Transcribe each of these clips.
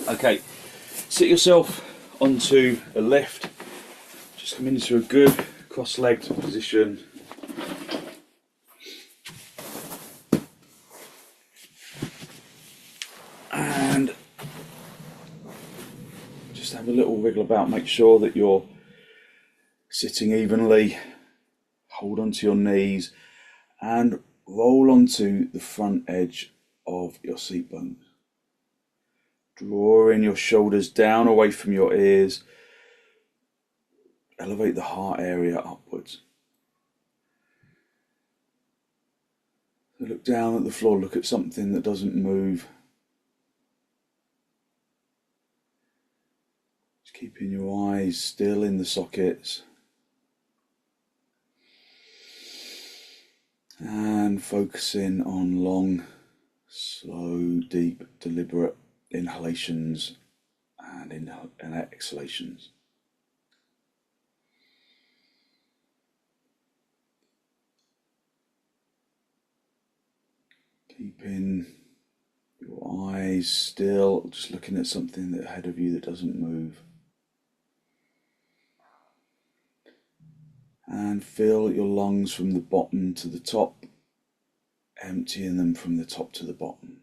Okay, sit yourself onto a lift. Just come into a good cross-legged position. And just have a little wriggle about. Make sure that you're sitting evenly. Hold onto your knees and roll onto the front edge of your seat bones. Drawing your shoulders down away from your ears. Elevate the heart area upwards. So look down at the floor, look at something that doesn't move. Just keeping your eyes still in the sockets. And focusing on long, slow, deep, deliberate inhalations and exhalations. Keeping your eyes still, just looking at something ahead of you that doesn't move. And fill your lungs from the bottom to the top, emptying them from the top to the bottom.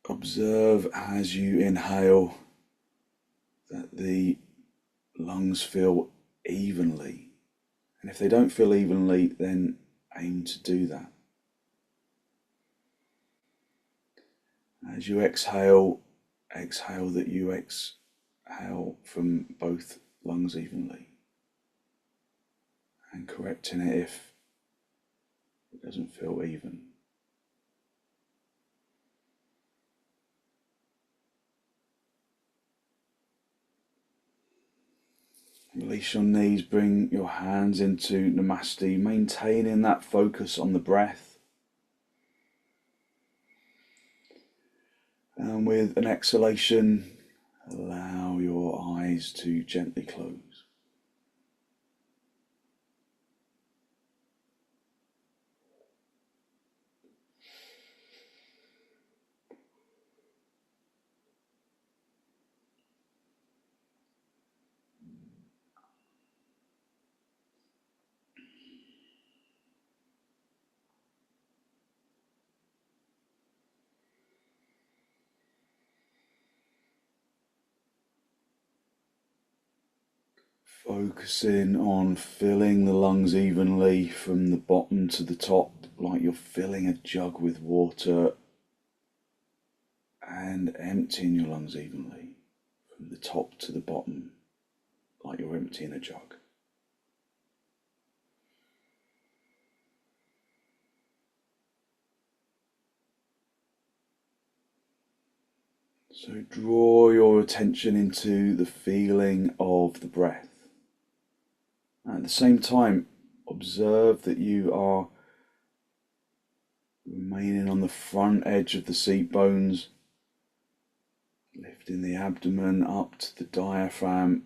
Observe as you inhale that the lungs fill evenly. And if they don't feel evenly, then aim to do that. As you exhale, exhale that you exhale from both lungs evenly. And correcting it if it doesn't feel even. Release your knees, bring your hands into Namaste, maintaining that focus on the breath. And with an exhalation, allow your eyes to gently close. Focusing on filling the lungs evenly from the bottom to the top, like you're filling a jug with water, and emptying your lungs evenly from the top to the bottom, like you're emptying a jug. So draw your attention into the feeling of the breath. At the same time, observe that you are remaining on the front edge of the seat bones, lifting the abdomen up to the diaphragm,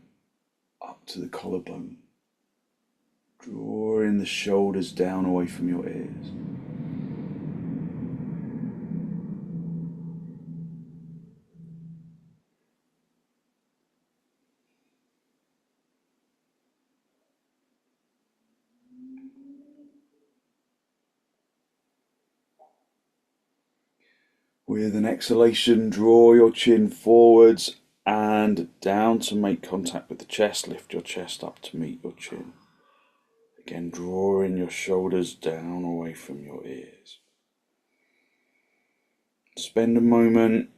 up to the collarbone, drawing the shoulders down away from your ears. With an exhalation, draw your chin forwards and down to make contact with the chest. Lift your chest up to meet your chin. Again, drawing your shoulders down away from your ears. Spend a moment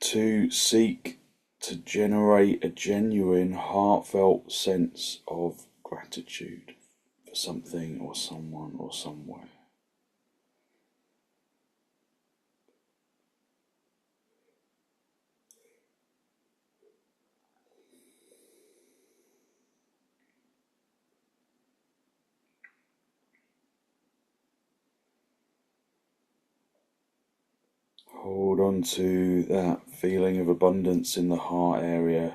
to seek to generate a genuine, heartfelt sense of gratitude for something or someone or somewhere. Hold on to that feeling of abundance in the heart area.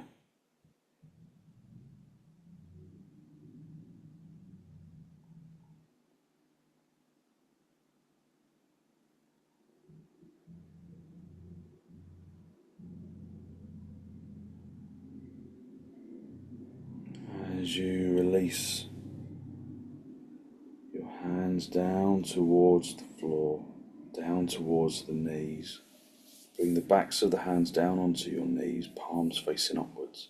As you release your hands down towards the floor, down towards the knees, bring the backs of the hands down onto your knees, palms facing upwards.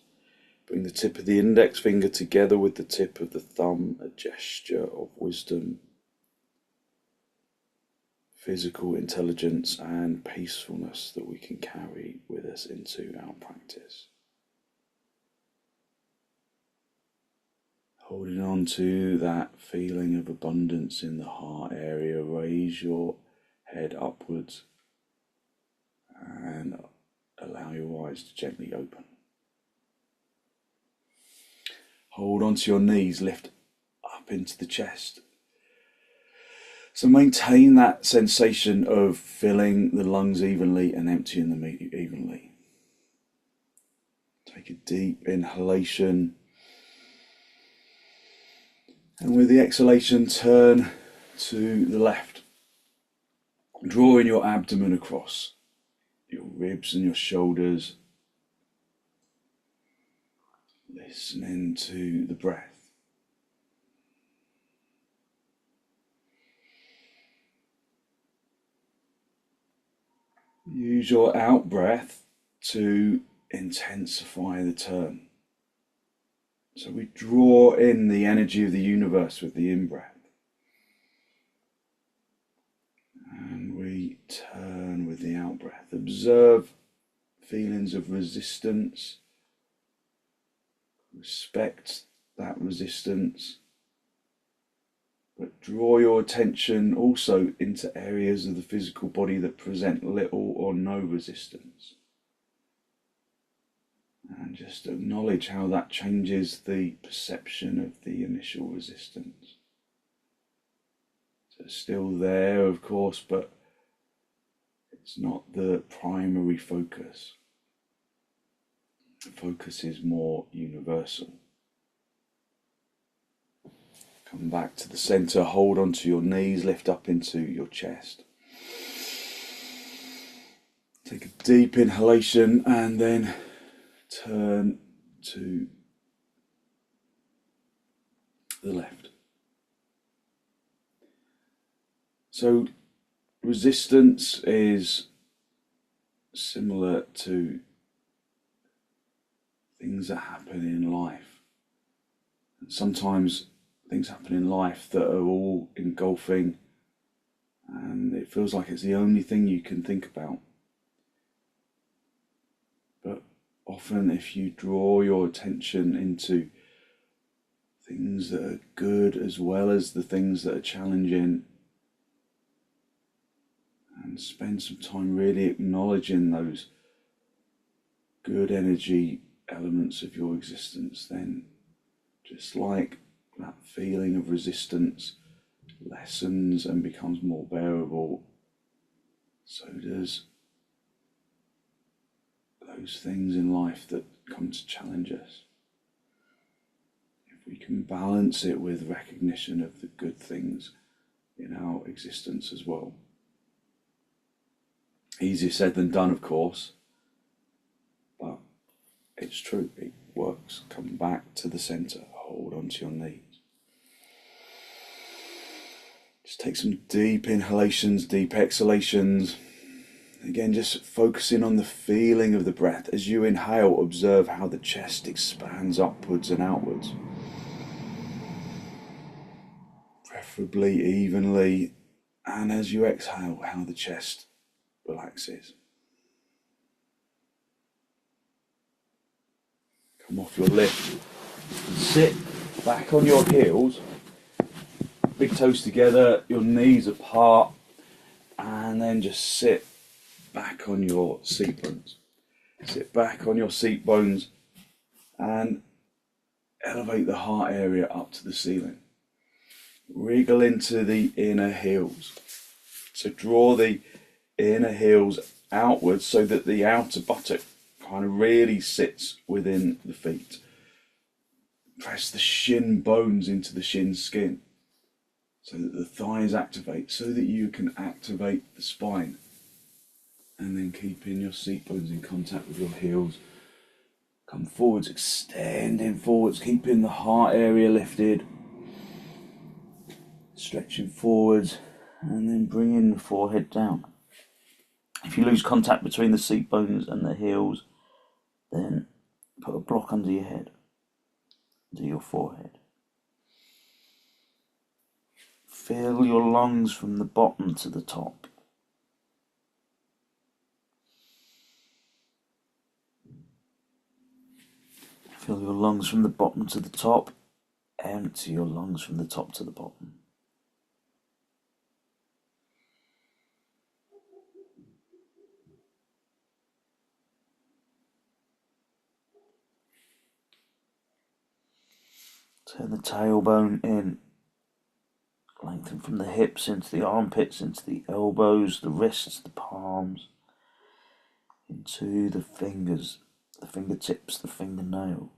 Bring the tip of the index finger together with the tip of the thumb, a gesture of wisdom, physical intelligence and peacefulness that we can carry with us into our practice. Holding on to that feeling of abundance in the heart area, raise your head upwards and allow your eyes to gently open. Hold onto your knees, lift up into the chest. So maintain that sensation of filling the lungs evenly and emptying them evenly. Take a deep inhalation. And with the exhalation, turn to the left. Drawing your abdomen across your ribs and your shoulders. Listening to the breath. Use your out breath to intensify the turn. So we draw in the energy of the universe with the in-breath. And we turn with the out-breath. Observe feelings of resistance. Respect that resistance. But draw your attention also into areas of the physical body that present little or no resistance. And just acknowledge how that changes the perception of the initial resistance. So it's still there, of course, but it's not the primary focus. The focus is more universal. Come back to the center, hold onto your knees, lift up into your chest. Take a deep inhalation and then turn to the left. So resistance is similar to things that happen in life. And sometimes things happen in life that are all engulfing and it feels like it's the only thing you can think about. But often if you draw your attention into things that are good as well as the things that are challenging, and spend some time really acknowledging those good energy elements of your existence, then just like that feeling of resistance lessens and becomes more bearable, so does those things in life that come to challenge us. If we can balance it with recognition of the good things in our existence as well. Easier said than done, of course, but it's true, it works. Come back to the center, hold onto your knees. Just take some deep inhalations, deep exhalations. Again, just focusing on the feeling of the breath. As you inhale, observe how the chest expands upwards and outwards. Preferably evenly. And as you exhale, how the chest relaxes. Come off your lift. Sit back on your heels. Big toes together, your knees apart. And then just sit back on your seat bones. Sit back on your seat bones and elevate the heart area up to the ceiling. Wriggle into the inner heels. So draw the inner heels outwards so that the outer buttock kind of really sits within the feet. Press the shin bones into the shin skin so that the thighs activate, so that you can activate the spine. And then keeping your seat bones in contact with your heels, Come forwards, extending forwards, keeping the heart area lifted. Stretching forwards and then bringing the forehead down. If you lose contact between the seat bones and the heels, then put a block under your head, under your forehead. Fill your lungs from the bottom to the top. Fill your lungs from the bottom to the top. Empty your lungs from the top to the bottom. Turn the tailbone in. Lengthen from the hips into the armpits, into the elbows, the wrists, the palms, into the fingers, the fingertips, the fingernails.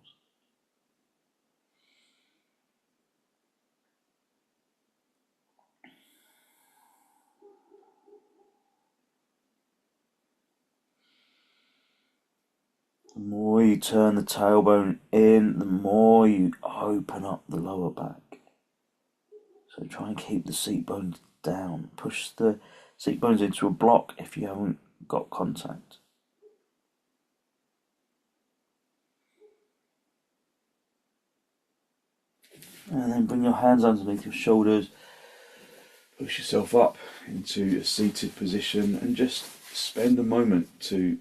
The more you turn the tailbone in, the more you open up the lower back. So try and keep the seat bones down. Push the seat bones into a block if you haven't got contact. And then bring your hands underneath your shoulders. Push yourself up into a seated position and just spend a moment to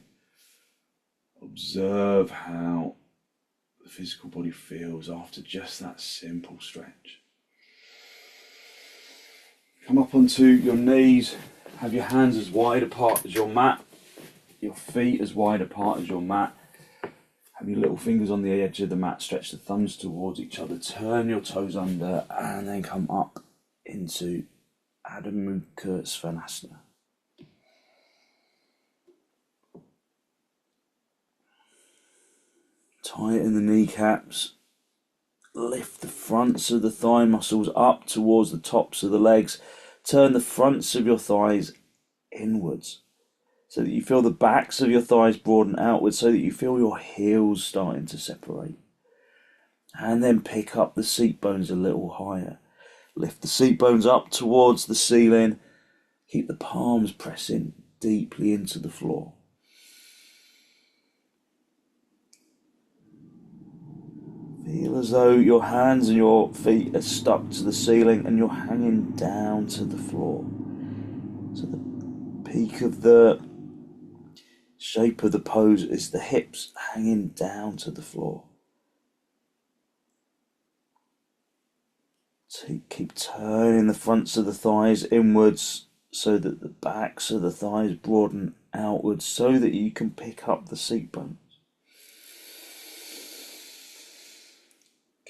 observe how the physical body feels after just that simple stretch. Come up onto your knees, have your hands as wide apart as your mat, your feet as wide apart as your mat. Have your little fingers on the edge of the mat, stretch the thumbs towards each other, turn your toes under, and then come up into Adho Mukha Svanasana. Tighten the kneecaps, lift the fronts of the thigh muscles up towards the tops of the legs, turn the fronts of your thighs inwards so that you feel the backs of your thighs broaden outwards, so that you feel your heels starting to separate. And then pick up the seat bones a little higher. Lift the seat bones up towards the ceiling, keep the palms pressing deeply into the floor. Feel as though your hands and your feet are stuck to the ceiling and you're hanging down to the floor. So the peak of the shape of the pose is the hips hanging down to the floor. So keep turning the fronts of the thighs inwards so that the backs of the thighs broaden outwards so that you can pick up the seat bones.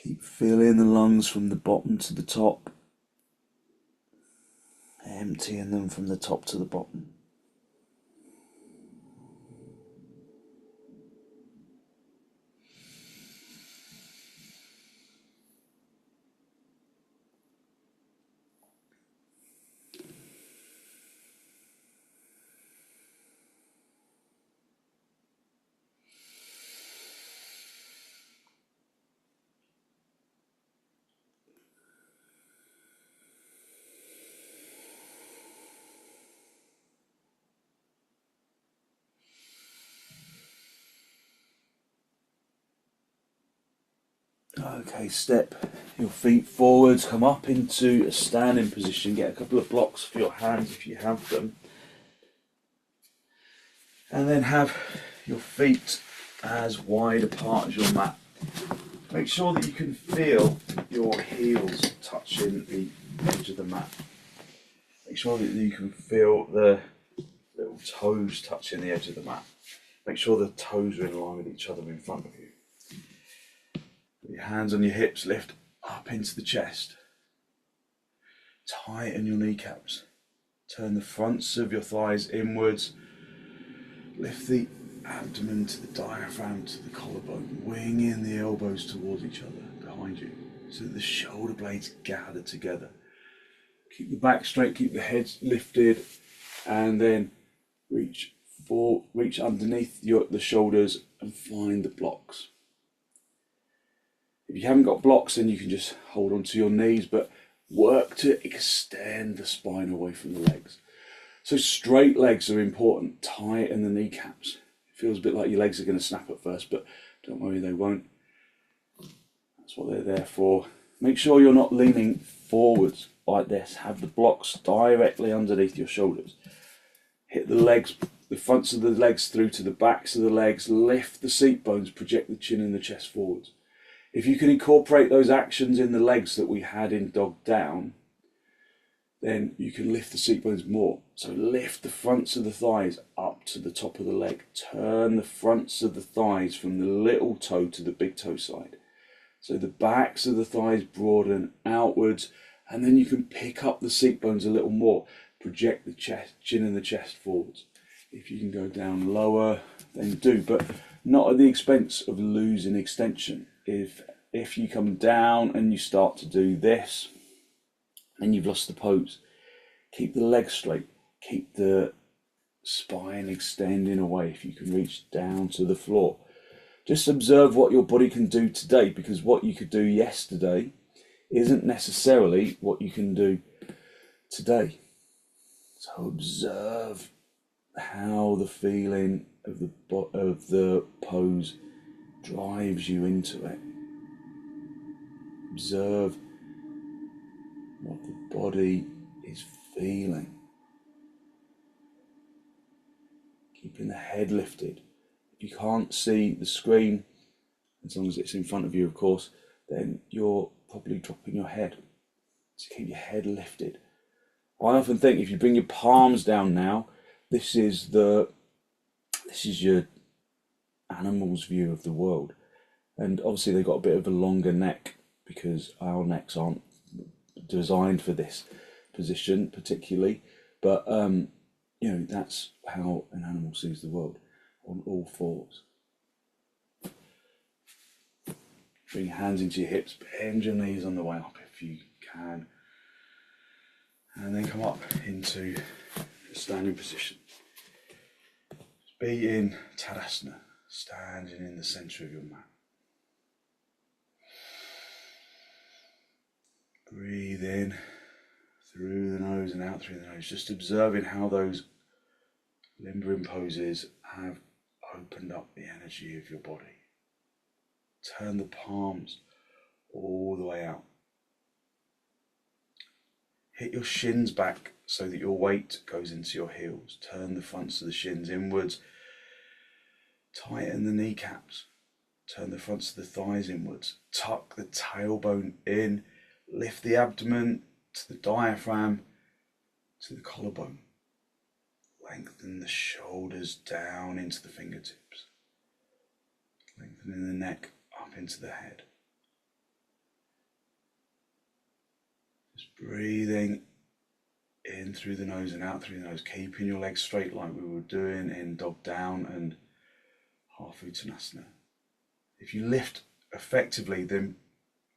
Keep filling the lungs from the bottom to the top, emptying them from the top to the bottom. Okay, step your feet forwards, come up into a standing position, get a couple of blocks for your hands if you have them. And then have your feet as wide apart as your mat. Make sure that you can feel your heels touching the edge of the mat. Make sure that you can feel the little toes touching the edge of the mat. Make sure the toes are in line with each other in front of you. Put your hands on your hips, lift up into the chest. Tighten your kneecaps. Turn the fronts of your thighs inwards. Lift the abdomen to the diaphragm, to the collarbone. Wing in the elbows towards each other, behind you, so that the shoulder blades gather together. Keep the back straight, keep the head lifted, and then reach underneath the shoulders and find the blocks. If you haven't got blocks, then you can just hold onto your knees, but work to extend the spine away from the legs. So straight legs are important. Tighten the kneecaps. It feels a bit like your legs are going to snap at first, but don't worry, they won't. That's what they're there for. Make sure you're not leaning forwards like this. Have the blocks directly underneath your shoulders. Hit the legs, the fronts of the legs through to the backs of the legs. Lift the seat bones, project the chin and the chest forwards. If you can incorporate those actions in the legs that we had in dog down, then you can lift the seat bones more. So lift the fronts of the thighs up to the top of the leg. Turn the fronts of the thighs from the little toe to the big toe side. So the backs of the thighs broaden outwards, and then you can pick up the seat bones a little more. Project the chest, chin and the chest forwards. If you can go down lower, then do, but not at the expense of losing extension. If you come down and you start to do this, and you've lost the pose, keep the legs straight, keep the spine extending away if you can reach down to the floor. Just observe what your body can do today, because what you could do yesterday isn't necessarily what you can do today. So observe how the feeling of the pose drives you into it. Observe what the body is feeling. Keeping the head lifted. If you can't see the screen, as long as it's in front of you, of course, then you're probably dropping your head. So keep your head lifted. I often think if you bring your palms down now, this is your animal's view of the world. And obviously they've got a bit of a longer neck because our necks aren't designed for this position particularly, but that's how an animal sees the world, on all fours. Bring your hands into your hips, bend your knees on the way up if you can, and then come up into a standing position. Be in Tadasana, standing in the centre of your mat. Breathe in through the nose and out through the nose, just observing how those limbering poses have opened up the energy of your body. Turn the palms all the way out. Hit your shins back so that your weight goes into your heels. Turn the fronts of the shins inwards. Tighten the kneecaps. Turn the fronts of the thighs inwards. Tuck the tailbone in. Lift the abdomen to the diaphragm, to the collarbone. Lengthen the shoulders down into the fingertips. Lengthening the neck up into the head. Just breathing in through the nose and out through the nose, keeping your legs straight like we were doing in dog down and half uttanasana. If you lift effectively, then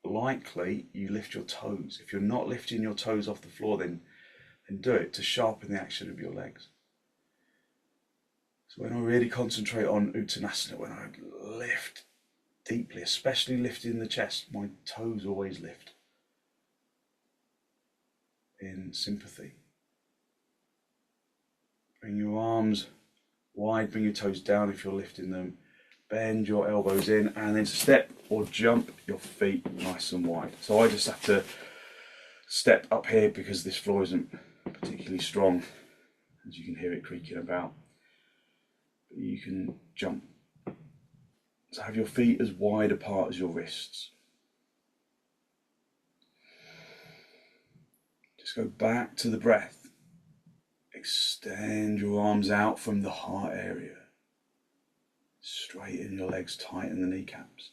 likely you lift your toes. If you're not lifting your toes off the floor, then do it to sharpen the action of your legs. So when I really concentrate on uttanasana, when I lift deeply, especially lifting the chest, my toes always lift in sympathy. Bring your arms wide, bring your toes down if you're lifting them. Bend your elbows in and then step or jump your feet nice and wide. So I just have to step up here because this floor isn't particularly strong, as you can hear it creaking about. But you can jump. So have your feet as wide apart as your wrists. Just go back to the breath. Extend your arms out from the heart area. Straighten your legs, tighten the kneecaps.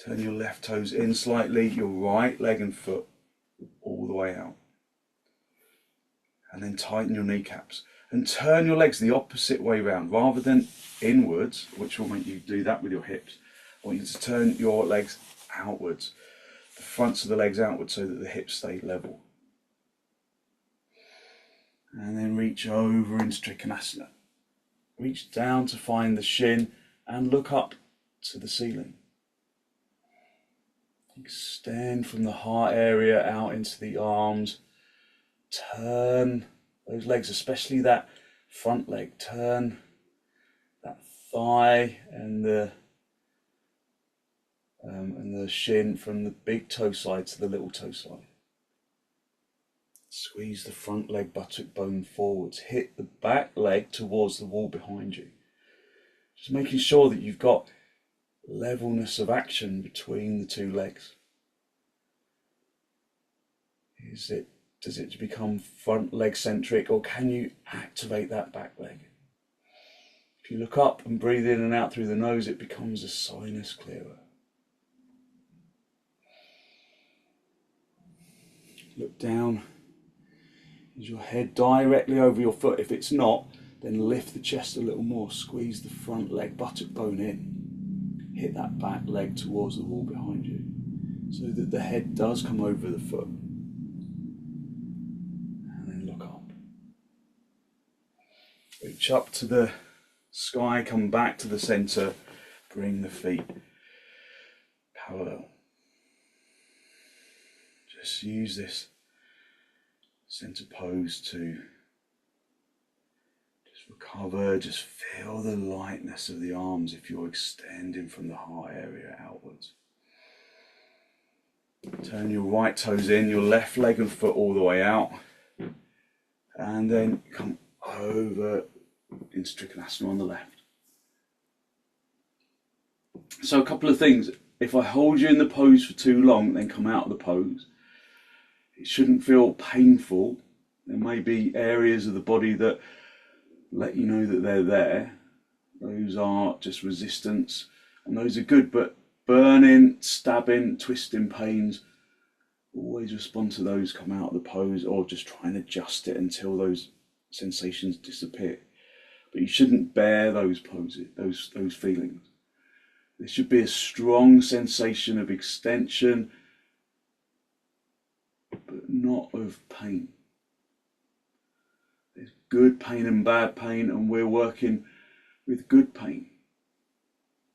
Turn your left toes in slightly, your right leg and foot all the way out. And then tighten your kneecaps. And turn your legs the opposite way round. Rather than inwards, which will make you do that with your hips, I want you to turn your legs outwards. The fronts of the legs outwards so that the hips stay level. And then reach over into trikonasana. Reach down to find the shin and look up to the ceiling. Extend from the heart area out into the arms. Turn those legs, especially that front leg. Turn that thigh and the shin from the big toe side to the little toe side. Squeeze the front leg buttock bone forwards. Hit the back leg towards the wall behind you. Just making sure that you've got levelness of action between the two legs. Does it become front leg centric, or can you activate that back leg? If you look up and breathe in and out through the nose, it becomes a sinus clearer. Look down. Is your head directly over your foot? If it's not, then lift the chest a little more. Squeeze the front leg buttock bone in. Hit that back leg towards the wall behind you, so that the head does come over the foot. And then look up. Reach up to the sky, come back to the center. Bring the feet parallel. Just use this center pose to just recover. Just feel the lightness of the arms if you're extending from the heart area outwards. Turn your right toes in, your left leg and foot all the way out, and then come over into trikonasana on the left. So a couple of things. If I hold you in the pose for too long, then come out of the pose. It shouldn't feel painful. There may be areas of the body that let you know that they're there. Those are just resistance, and those are good, but burning, stabbing, twisting pains, always respond to those, come out of the pose, or just try and adjust it until those sensations disappear. But you shouldn't bear those poses, those feelings. There should be a strong sensation of extension, but not of pain. There's good pain and bad pain, and we're working with good pain.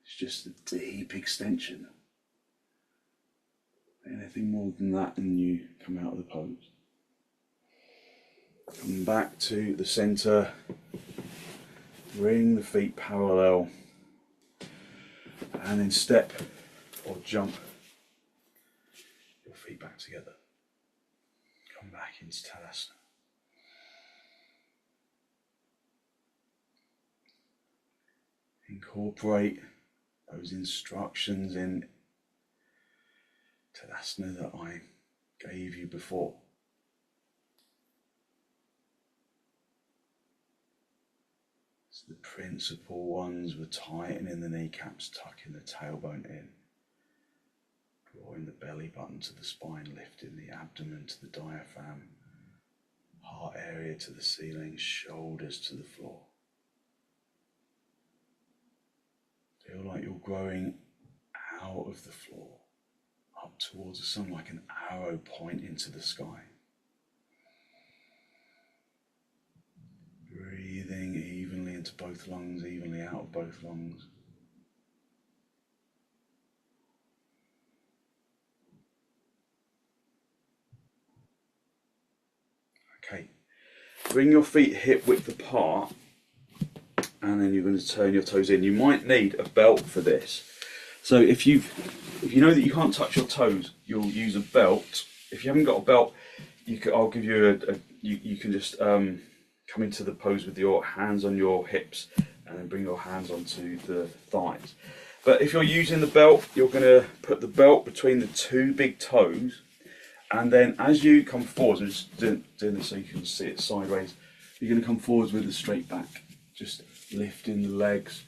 It's just a deep extension. Anything more than that, and you come out of the pose. Come back to the center. Bring the feet parallel, and then step or jump your feet back together. Come back into padahastasana. Incorporate those instructions in padahastasana that I gave you before. So the principal ones were tightening the kneecaps, tucking the tailbone in, drawing the belly button to the spine, lifting the abdomen to the diaphragm, heart area to the ceiling, shoulders to the floor. Feel like you're growing out of the floor, up towards the sun, like an arrow pointing to the sky. Breathing evenly into both lungs, evenly out of both lungs. Okay, bring your feet hip width apart, and then you're going to turn your toes in. You might need a belt for this. So if you know that you can't touch your toes, you'll use a belt. If you haven't got a belt, I'll give you you can just come into the pose with your hands on your hips, and then bring your hands onto the thighs. But if you're using the belt, you're going to put the belt between the two big toes, and then as you come forward, I'm just doing this so you can see it sideways, you're going to come forwards with a straight back, just lifting the legs,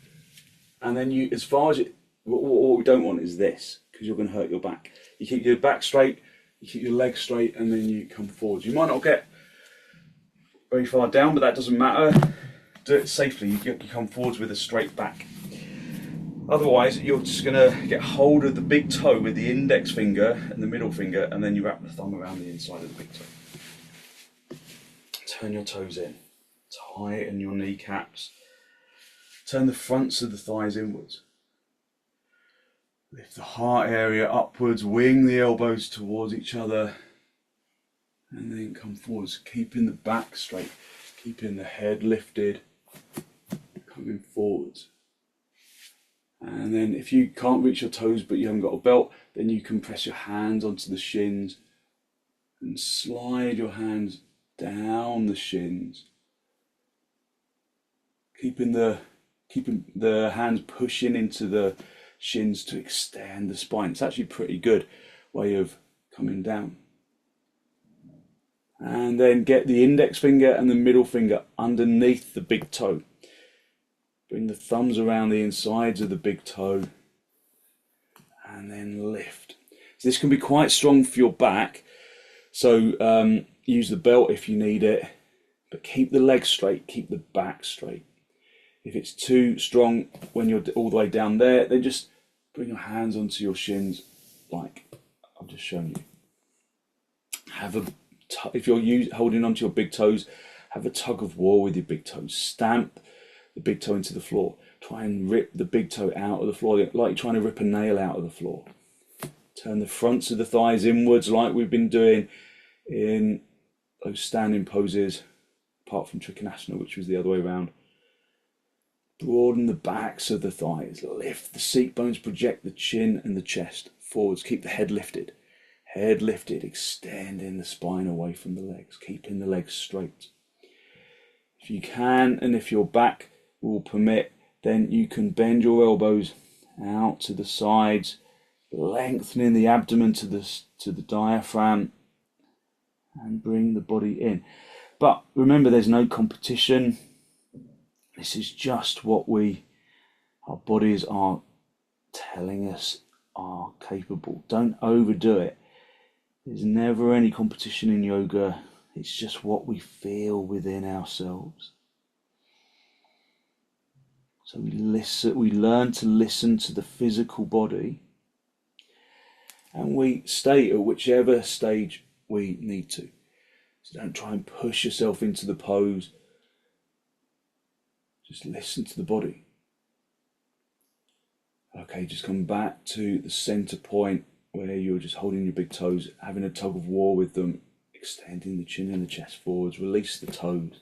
and then you, as far as what we don't want is this, because you're going to hurt your back. You keep your back straight, you keep your legs straight, and then you come forward. You might not get very far down, but that doesn't matter. Do it safely. You come forwards with a straight back. Otherwise, you're just going to get hold of the big toe with the index finger and the middle finger, and then you wrap the thumb around the inside of the big toe. Turn your toes in. Tighten your kneecaps. Turn the fronts of the thighs inwards. Lift the heart area upwards, wing the elbows towards each other, and then come forwards, keeping the back straight, keeping the head lifted, coming forwards. And then if you can't reach your toes but you haven't got a belt, then you can press your hands onto the shins and slide your hands down the shins, keeping the hands pushing into the shins to extend the spine. It's actually a pretty good way of coming down. And then get the index finger and the middle finger underneath the big toe. Bring the thumbs around the insides of the big toe and then lift. So this can be quite strong for your back, so use the belt if you need it, but keep the legs straight, keep the back straight. If it's too strong when you're all the way down there, then just bring your hands onto your shins like I've just shown you. If you're holding onto your big toes, have a tug of war with your big toes. Stamp the big toe into the floor. Try and rip the big toe out of the floor, like you're trying to rip a nail out of the floor. Turn the fronts of the thighs inwards like we've been doing in those standing poses, apart from trikonasana, which was the other way around. Broaden the backs of the thighs. Lift the seat bones, project the chin and the chest forwards. Keep the head lifted. Head lifted, extending the spine away from the legs, keeping the legs straight. If you can, and if your back will permit, then you can bend your elbows out to the sides, lengthening the abdomen to the diaphragm, and bring the body in. But remember, there's no competition. This is just what our bodies are telling us are capable. Don't overdo it. There's never any competition in yoga. It's just what we feel within ourselves. So we learn to listen to the physical body, and we stay at whichever stage we need to. So don't try and push yourself into the pose. Just listen to the body. Okay, just come back to the center point where you're just holding your big toes, having a tug of war with them, extending the chin and the chest forwards, release the toes,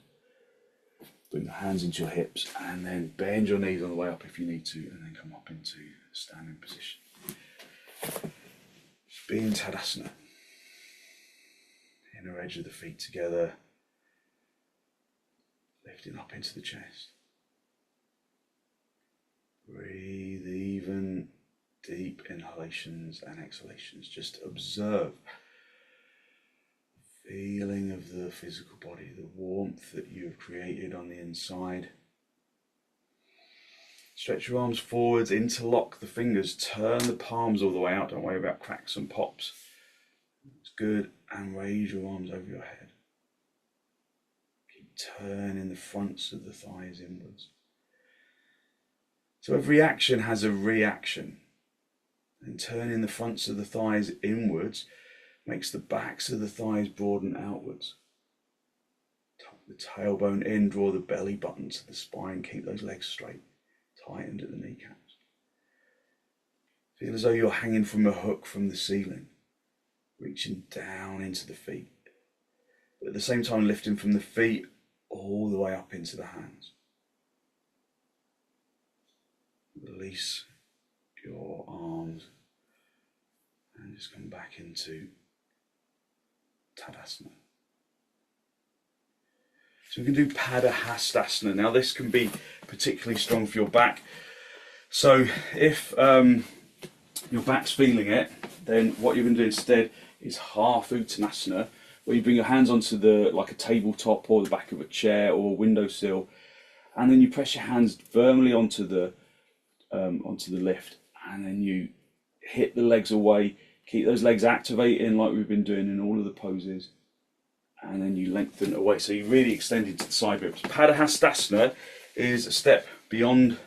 bring the hands into your hips, and then bend your knees on the way up if you need to, and then come up into standing position. Be in Tadasana. Inner edge of the feet together, lifting up into the chest. Breathe even deep inhalations and exhalations. Just observe the feeling of the physical body, the warmth that you have created on the inside. Stretch your arms forwards, interlock the fingers, turn the palms all the way out. Don't worry about cracks and pops. It's good. And raise your arms over your head. Keep turning the fronts of the thighs inwards. So every action has a reaction. And turning the fronts of the thighs inwards makes the backs of the thighs broaden outwards. Tuck the tailbone in, draw the belly button to the spine, keep those legs straight, tightened at the kneecaps. Feel as though you're hanging from a hook from the ceiling, reaching down into the feet, but at the same time lifting from the feet all the way up into the hands. Release your arms and just come back into Tadasana. So we can do padahastasana. Now this can be particularly strong for your back. So if your back's feeling it, then what you're going to do instead is half uttanasana, where you bring your hands onto like a tabletop or the back of a chair or a windowsill, and then you press your hands firmly onto the lift, and then you hit the legs away, keep those legs activating like we've been doing in all of the poses, and then you lengthen it away. So you really extend into the side ribs. Padahastasana is a step beyond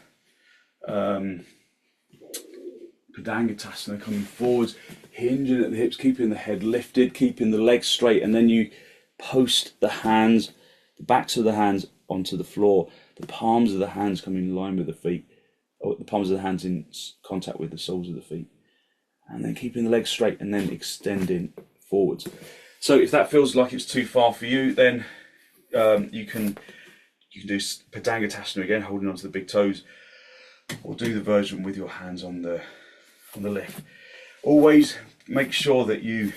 padangusthasana, coming forwards, hinging at the hips, keeping the head lifted, keeping the legs straight, and then you post the hands, the backs of the hands onto the floor, the palms of the hands come in line with the feet, or the palms of the hands in contact with the soles of the feet. And then keeping the legs straight and then extending forwards. So if that feels like it's too far for you, then you can do padangusthasana again, holding onto the big toes, or do the version with your hands on the lift. Always make sure that you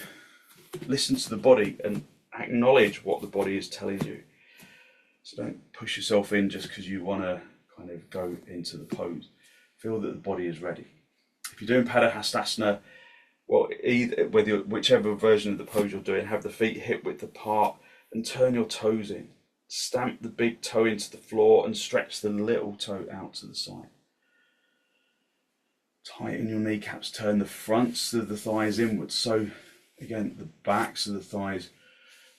listen to the body and acknowledge what the body is telling you. So don't push yourself in just because you want to kind of go into the pose. Feel that the body is ready. If you're doing padahastasana, well, whichever version of the pose you're doing, have the feet hip width apart and turn your toes in. Stamp the big toe into the floor and stretch the little toe out to the side. Tighten your kneecaps, turn the fronts of the thighs inwards. So again, the backs of the thighs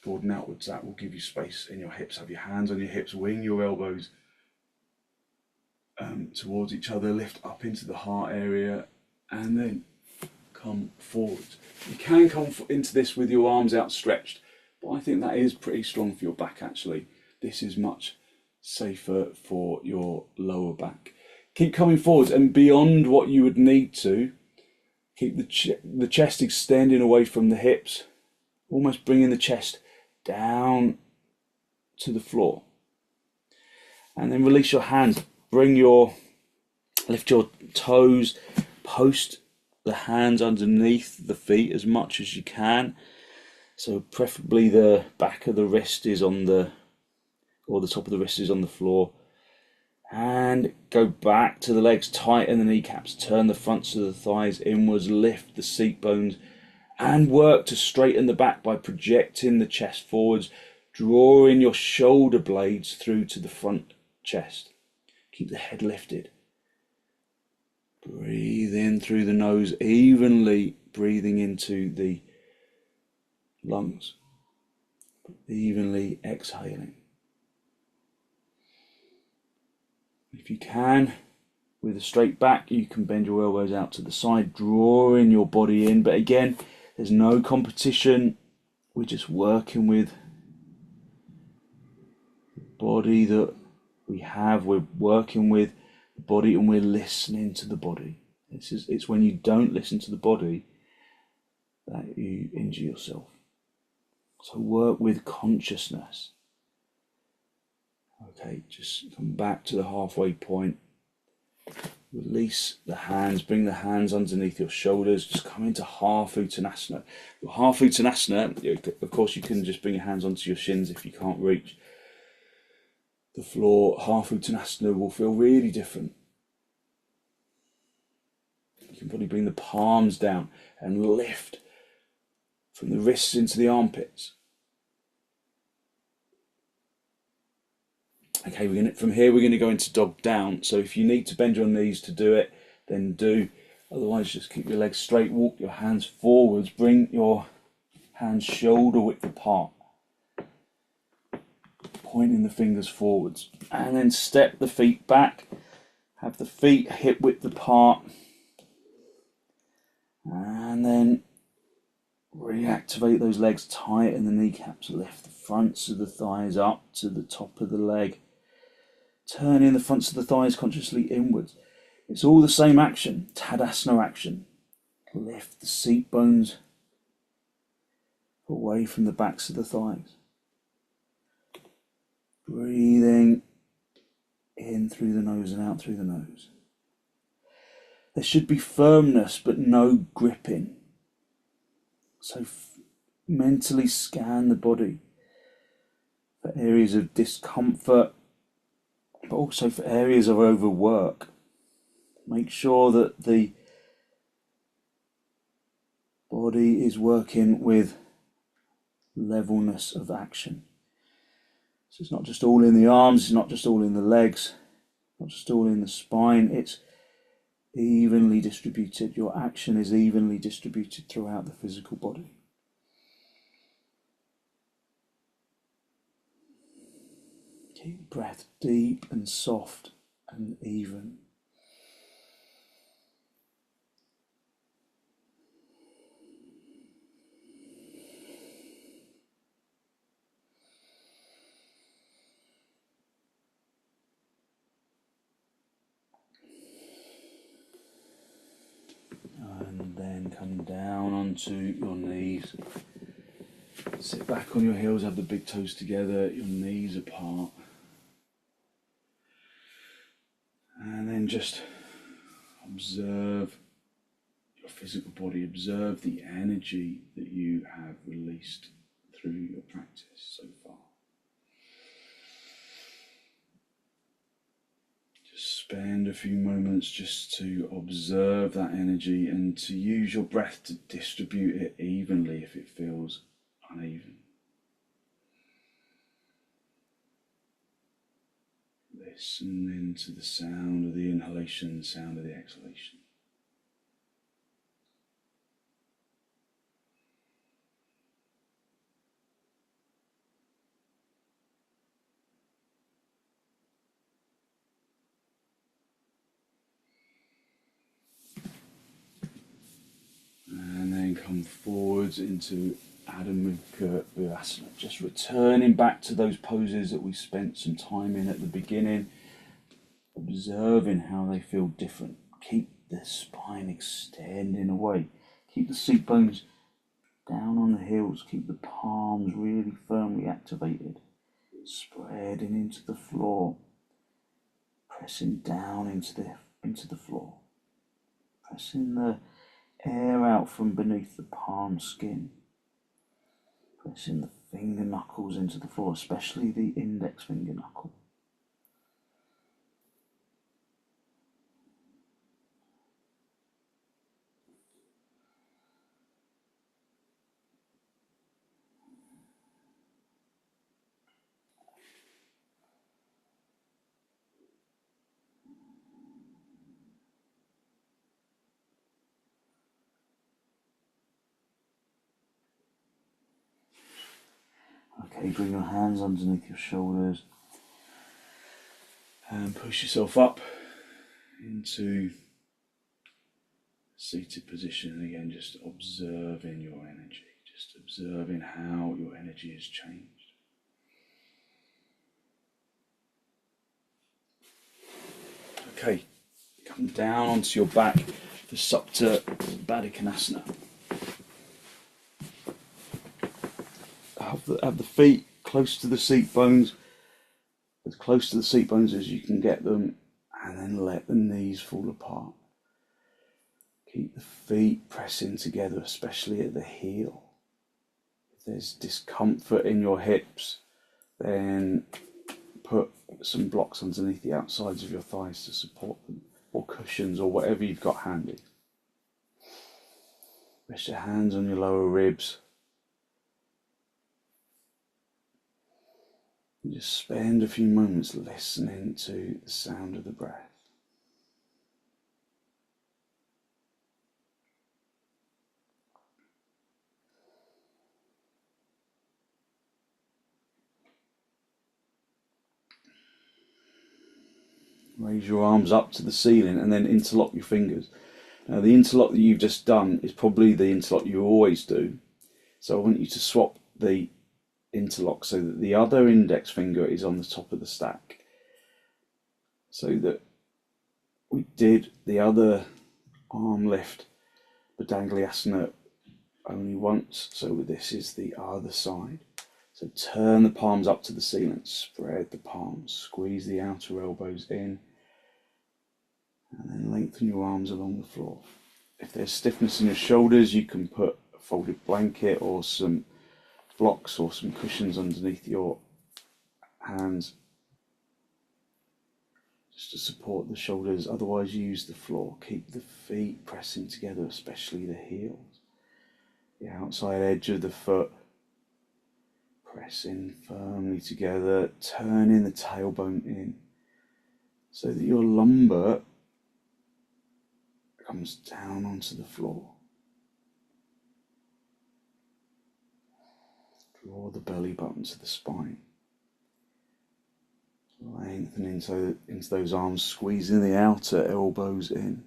broaden outwards. That will give you space in your hips. Have your hands on your hips, wing your elbows towards each other, lift up into the heart area, and then come forwards. You can come into this with your arms outstretched, but I think that is pretty strong for your back actually. This is much safer for your lower back. Keep coming forwards, and beyond what you would need to, keep the chest extending away from the hips, almost bringing the chest down to the floor. And then release your hands. Lift your toes, post the hands underneath the feet as much as you can. So preferably the back of the wrist is on the top of the wrist is on the floor. And go back to the legs, tighten the kneecaps, turn the fronts of the thighs inwards, lift the seat bones, and work to straighten the back by projecting the chest forwards, drawing your shoulder blades through to the front chest. Keep the head lifted. Breathe in through the nose, evenly breathing into the lungs, evenly exhaling. If you can, with a straight back, you can bend your elbows out to the side, drawing your body in. But again, there's no competition. We're just working with the body that we have. We're working with the body and we're listening to the body. It's when you don't listen to the body that you injure yourself. So work with consciousness. Okay, just come back to the halfway point. Release the hands, bring the hands underneath your shoulders, just come into half uttanasana. Your half uttanasana, of course you can just bring your hands onto your shins if you can't reach the floor. Half uttanasana will feel really different. You can probably bring the palms down and lift from the wrists into the armpits. Okay, from here we're going to go into dog down. So if you need to bend your knees to do it, then do. Otherwise, just keep your legs straight, walk your hands forwards, bring your hands shoulder width apart, pointing the fingers forwards, and then step the feet back. Have the feet hip width apart, and then reactivate those legs, tighten the kneecaps, lift the fronts of the thighs up to the top of the leg. Turning the fronts of the thighs consciously inwards. It's all the same action, tadasana action. Lift the seat bones away from the backs of the thighs. Breathing in through the nose and out through the nose. There should be firmness but no gripping. So mentally scan the body for areas of discomfort, but also for areas of overwork. Make sure that the body is working with levelness of action. So it's not just all in the arms, it's not just all in the legs, not just all in the spine, it's evenly distributed. Your action is evenly distributed throughout the physical body. Keep the breath deep and soft and even. And then come down onto your knees. Sit back on your heels, have the big toes together, your knees apart. And then just observe your physical body, observe the energy that you have released through your practice so far. Just spend a few moments just to observe that energy and to use your breath to distribute it evenly if it feels uneven. Listen into the sound of the inhalation, the sound of the exhalation. And then come forwards into Adho Mukha virasana. Just returning back to those poses that we spent some time in at the beginning, observing how they feel different. Keep the spine extending away. Keep the seat bones down on the heels. Keep the palms really firmly activated. Spreading into the floor. Pressing down into the floor. Pressing the air out from beneath the palm skin. Pressing the finger knuckles into the floor, especially the index finger knuckle. Okay, bring your hands underneath your shoulders and push yourself up into seated position. And again, just observing your energy, just observing how your energy has changed. Okay, come down onto your back for supta padangusthasana. Have the feet close to the seat bones, as close to the seat bones as you can get them, and then let the knees fall apart. Keep the feet pressing together, especially at the heel. If there's discomfort in your hips, then put some blocks underneath the outsides of your thighs to support them, or cushions, or whatever you've got handy. Rest your hands on your lower ribs. And just spend a few moments listening to the sound of the breath. Raise your arms up to the ceiling and then interlock your fingers. Now the interlock that you've just done is probably the interlock you always do. So I want you to swap the interlock so that the other index finger is on the top of the stack. So that we did the other arm lift, padangusthasana, only once. So this is the other side. So turn the palms up to the ceiling, spread the palms, squeeze the outer elbows in, and then lengthen your arms along the floor. If there's stiffness in your shoulders, you can put a folded blanket or some blocks or some cushions underneath your hands just to support the shoulders. Otherwise, use the floor. Keep the feet pressing together, especially the heels. The outside edge of the foot pressing firmly together, turning the tailbone in so that your lumbar comes down onto the floor. Draw the belly button to the spine. Lengthen into those arms, squeezing the outer elbows in.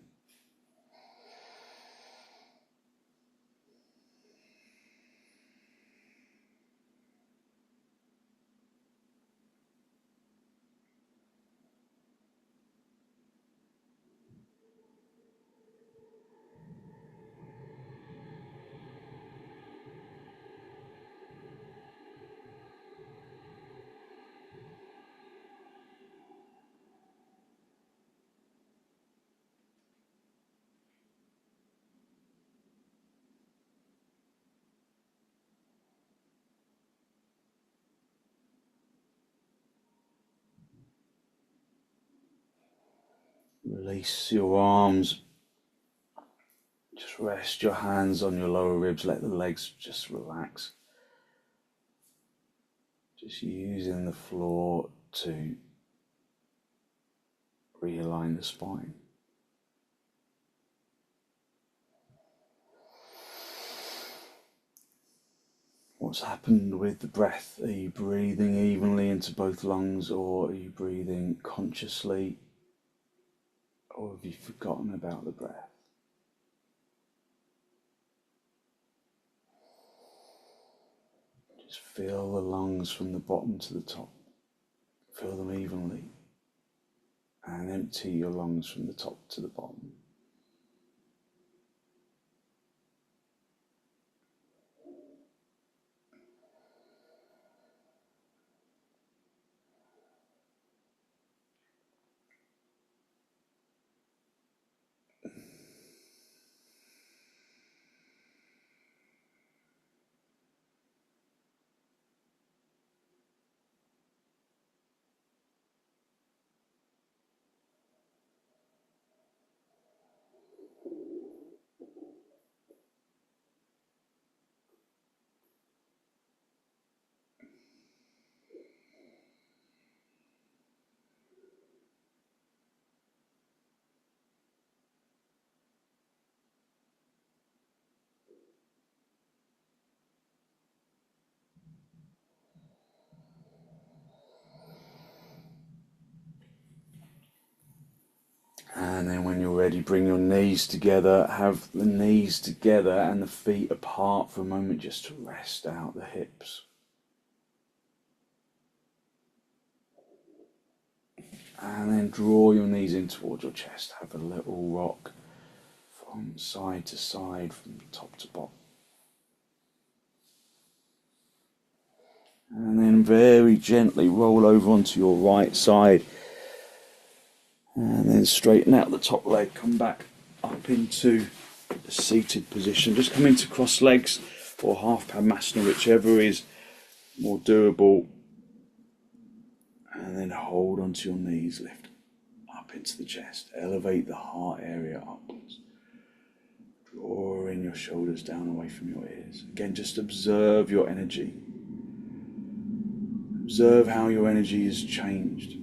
Release your arms. Just rest your hands on your lower ribs. Let the legs just relax. Just using the floor to realign the spine. What's happened with the breath? Are you breathing evenly into both lungs, or are you breathing consciously, or have you forgotten about the breath? Just feel the lungs from the bottom to the top. Fill them evenly, and empty your lungs from the top to the bottom. And then when you're ready, bring your knees together. Have the knees together and the feet apart for a moment, just to rest out the hips. And then draw your knees in towards your chest. Have a little rock from side to side, from top to bottom. And then very gently roll over onto your right side. And then straighten out the top leg. Come back up into the seated position. Just come into cross legs or half padahastasana, whichever is more doable. And then hold onto your knees, lift up into the chest, elevate the heart area upwards. Draw in your shoulders down away from your ears. Again, just observe your energy. Observe how your energy has changed.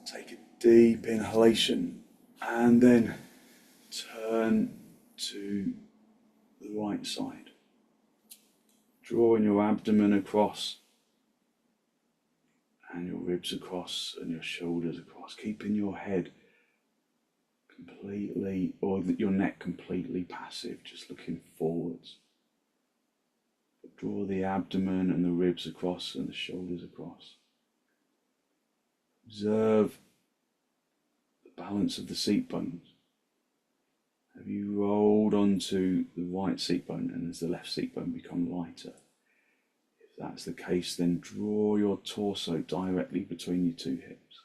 Take a deep inhalation and then turn to the right side. Drawing your abdomen across and your ribs across and your shoulders across, keeping your head completely, or your neck completely passive, just looking forwards. But draw the abdomen and the ribs across and the shoulders across. Observe the balance of the seat bones. Have you rolled onto the right seat bone, and has the left seat bone become lighter? If that's the case, then draw your torso directly between your two hips,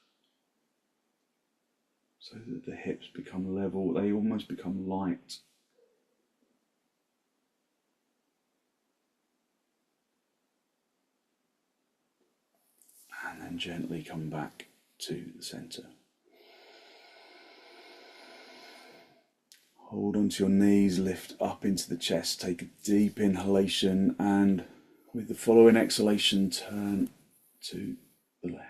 so that the hips become level, they almost become light. And then gently come back to the center. Hold onto your knees, lift up into the chest, take a deep inhalation, and with the following exhalation, turn to the left.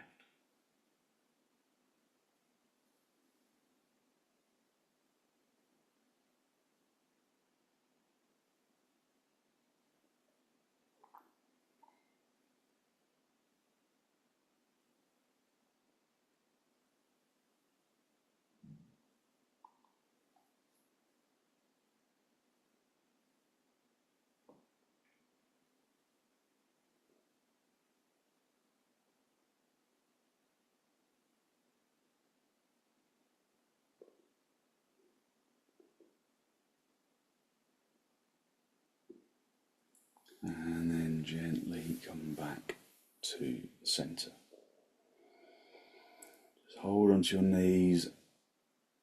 And then gently come back to the center. Just hold onto your knees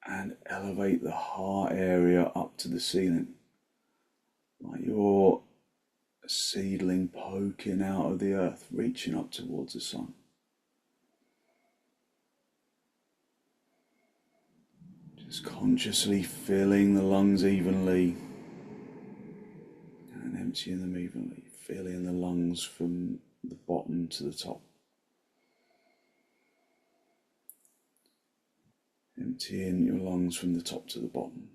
and elevate the heart area up to the ceiling. Like you're seedling poking out of the earth, reaching up towards the sun. Just consciously filling the lungs evenly and emptying them evenly, filling the lungs from the bottom to the top. Emptying your lungs from the top to the bottom.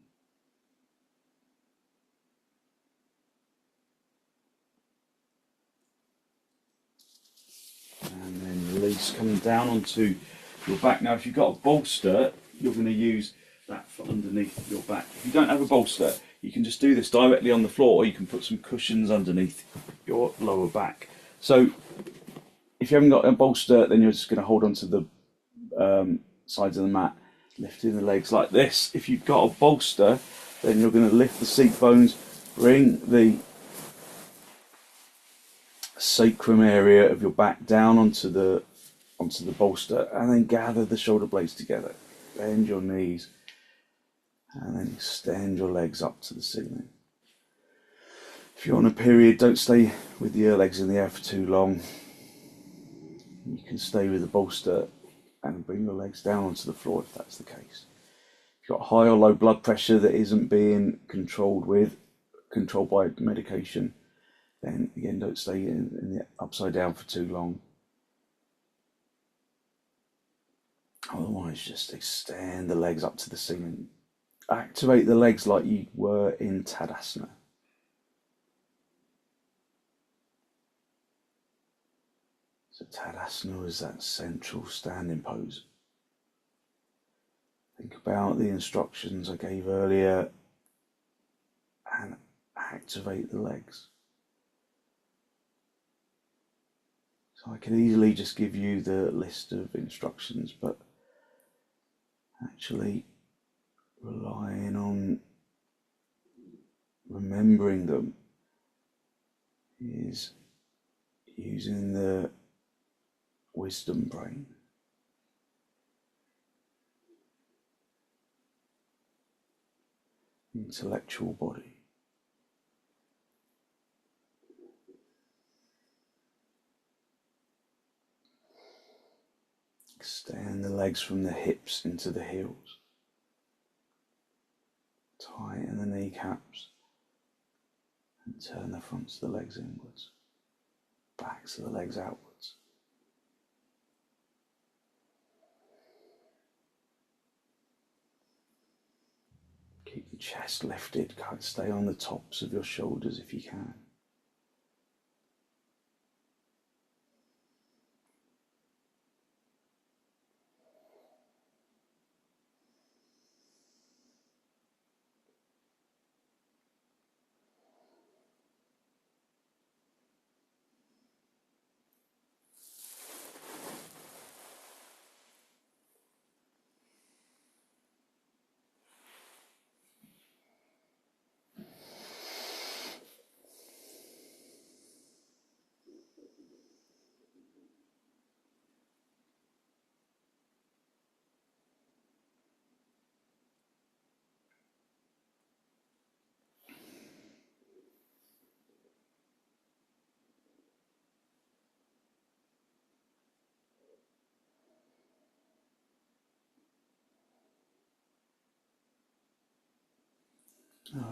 And then release, coming down onto your back. Now if you've got a bolster, you're going to use that for underneath your back. If you don't have a bolster, you can just do this directly on the floor, or you can put some cushions underneath your lower back. So if you haven't got a bolster, then you're just going to hold onto the sides of the mat, lifting the legs like this. If you've got a bolster, then you're going to lift the seat bones, bring the sacrum area of your back down onto the bolster, and then gather the shoulder blades together. Bend your knees, and then extend your legs up to the ceiling. If you're on a period, don't stay with your legs in the air for too long. You can stay with the bolster and bring your legs down onto the floor if that's the case. If you've got high or low blood pressure that isn't being controlled by medication, then again, don't stay in the upside down for too long. Otherwise, just extend the legs up to the ceiling. Activate the legs like you were in Tadasana. So Tadasana is that central standing pose. Think about the instructions I gave earlier and activate the legs. So I could easily just give you the list of instructions, but actually relying on remembering them is using the wisdom brain. Intellectual body. Extend the legs from the hips into the heels. Tighten the kneecaps and turn the fronts of the legs inwards. Backs of the legs outwards. Keep the chest lifted. Stay on the tops of your shoulders if you can.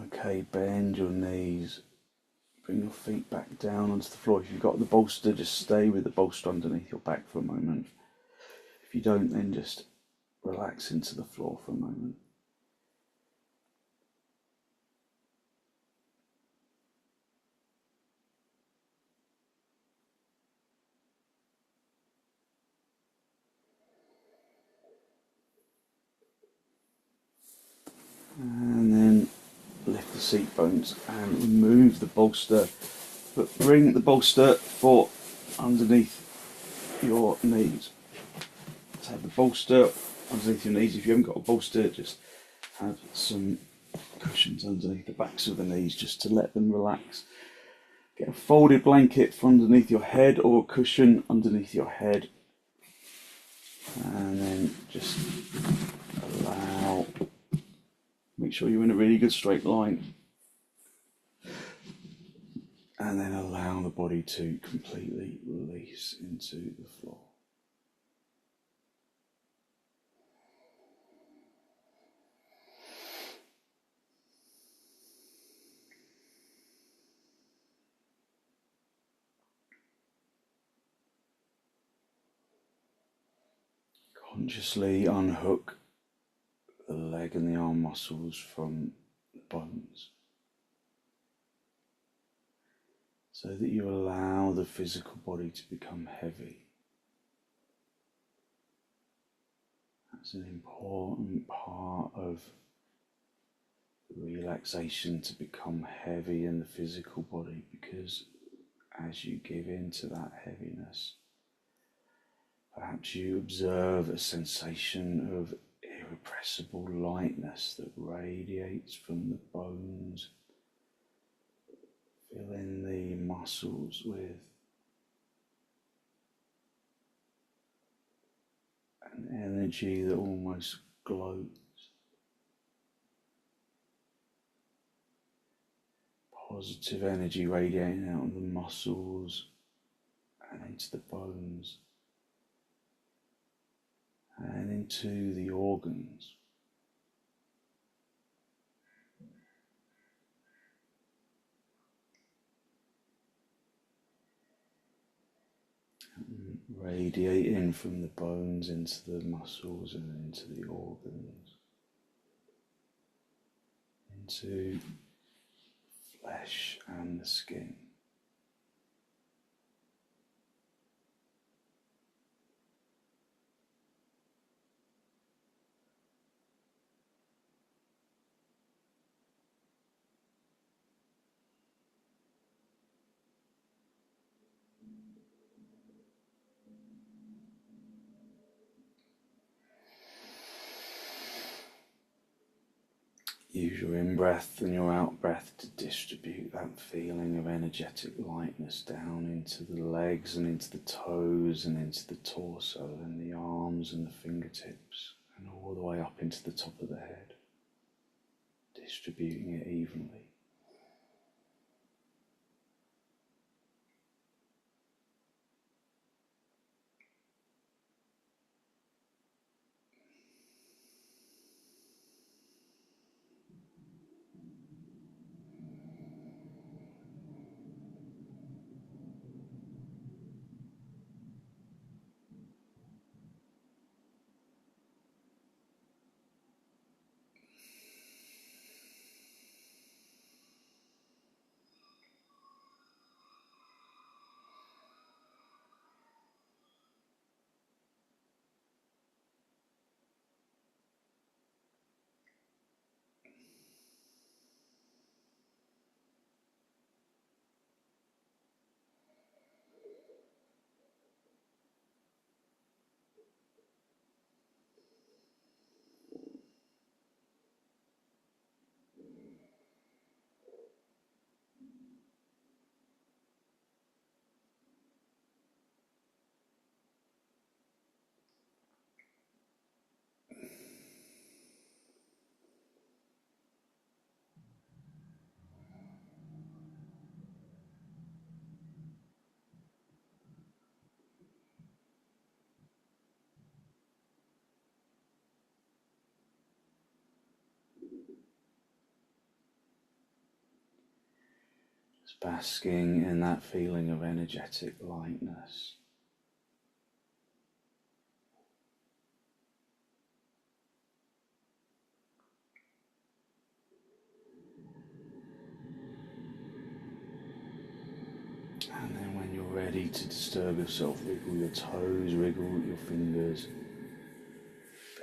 Okay, bend your knees, bring your feet back down onto the floor. If you've got the bolster, just stay with the bolster underneath your back for a moment. If you don't, then just relax into the floor for a moment. And then lift the seat bones and remove the bolster, but bring the bolster for underneath your knees. So have the bolster underneath your knees. If you haven't got a bolster, just have some cushions underneath the backs of the knees just to let them relax. Get a folded blanket for underneath your head or a cushion underneath your head, and then just allow. Make sure you're in a really good straight line. And And then allow the body to completely release into the floor. Consciously unhook the leg and the arm muscles from the bones, so that you allow the physical body to become heavy. That's an important part of relaxation, to become heavy in the physical body, because as you give in to that heaviness, perhaps you observe a sensation of irrepressible lightness that radiates from the bones, filling the muscles with an energy that almost glows. Positive energy radiating out of the muscles and into the bones and into the organs. Radiating from the bones into the muscles and into the organs, into flesh and the skin. Use your in-breath and your out-breath to distribute that feeling of energetic lightness down into the legs and into the toes and into the torso and the arms and the fingertips and all the way up into the top of the head, distributing it evenly. Just basking in that feeling of energetic lightness. And then when you're ready to disturb yourself, wiggle your toes, wiggle your fingers.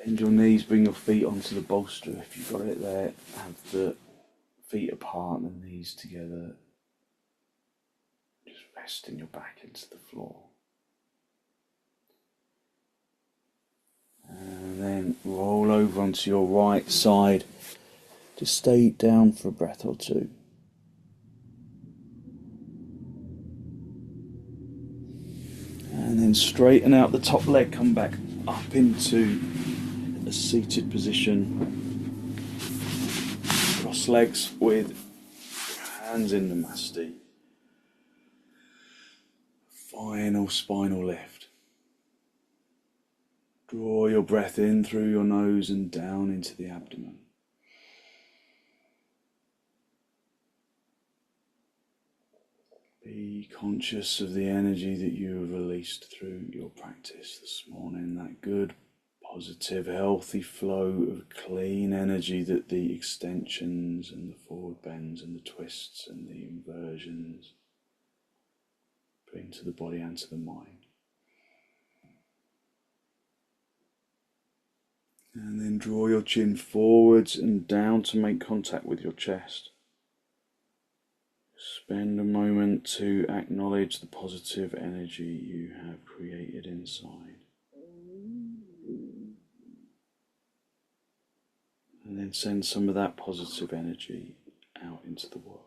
Bend your knees, bring your feet onto the bolster if you've got it there. Have the feet apart and the knees together. Just resting your back into the floor. And then roll over onto your right side. Just stay down for a breath or two. And then straighten out the top leg, come back up into a seated position. Cross legs with hands in Namaste. final spinal lift. Draw your breath in through your nose and down into the abdomen. Be conscious of the energy that you have released through your practice this morning, that good, positive, healthy flow of clean energy that the extensions and the forward bends and the twists and the inversions bring to the body and to the mind. And then draw your chin forwards and down to make contact with your chest. Spend a moment to acknowledge the positive energy you have created inside. And then send some of that positive energy out into the world.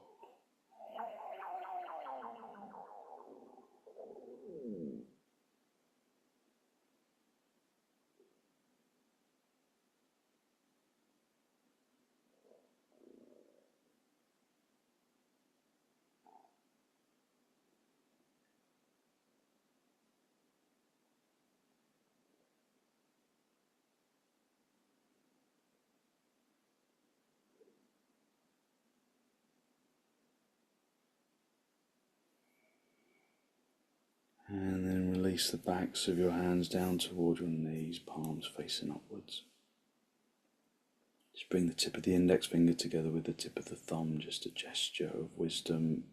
And then release the backs of your hands down toward your knees, palms facing upwards. Just bring the tip of the index finger together with the tip of the thumb, just a gesture of wisdom,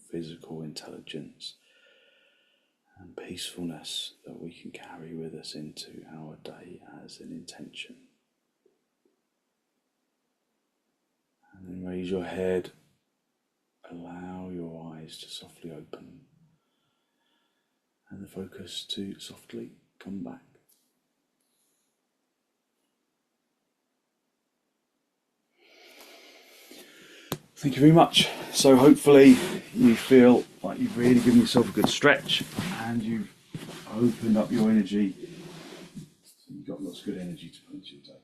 physical intelligence, and peacefulness that we can carry with us into our day as an intention. And then raise your head, allow your eyes to softly open, and the focus to softly come back. Thank you very much. So hopefully you feel like you've really given yourself a good stretch and you've opened up your energy. So you've got lots of good energy to put into your day.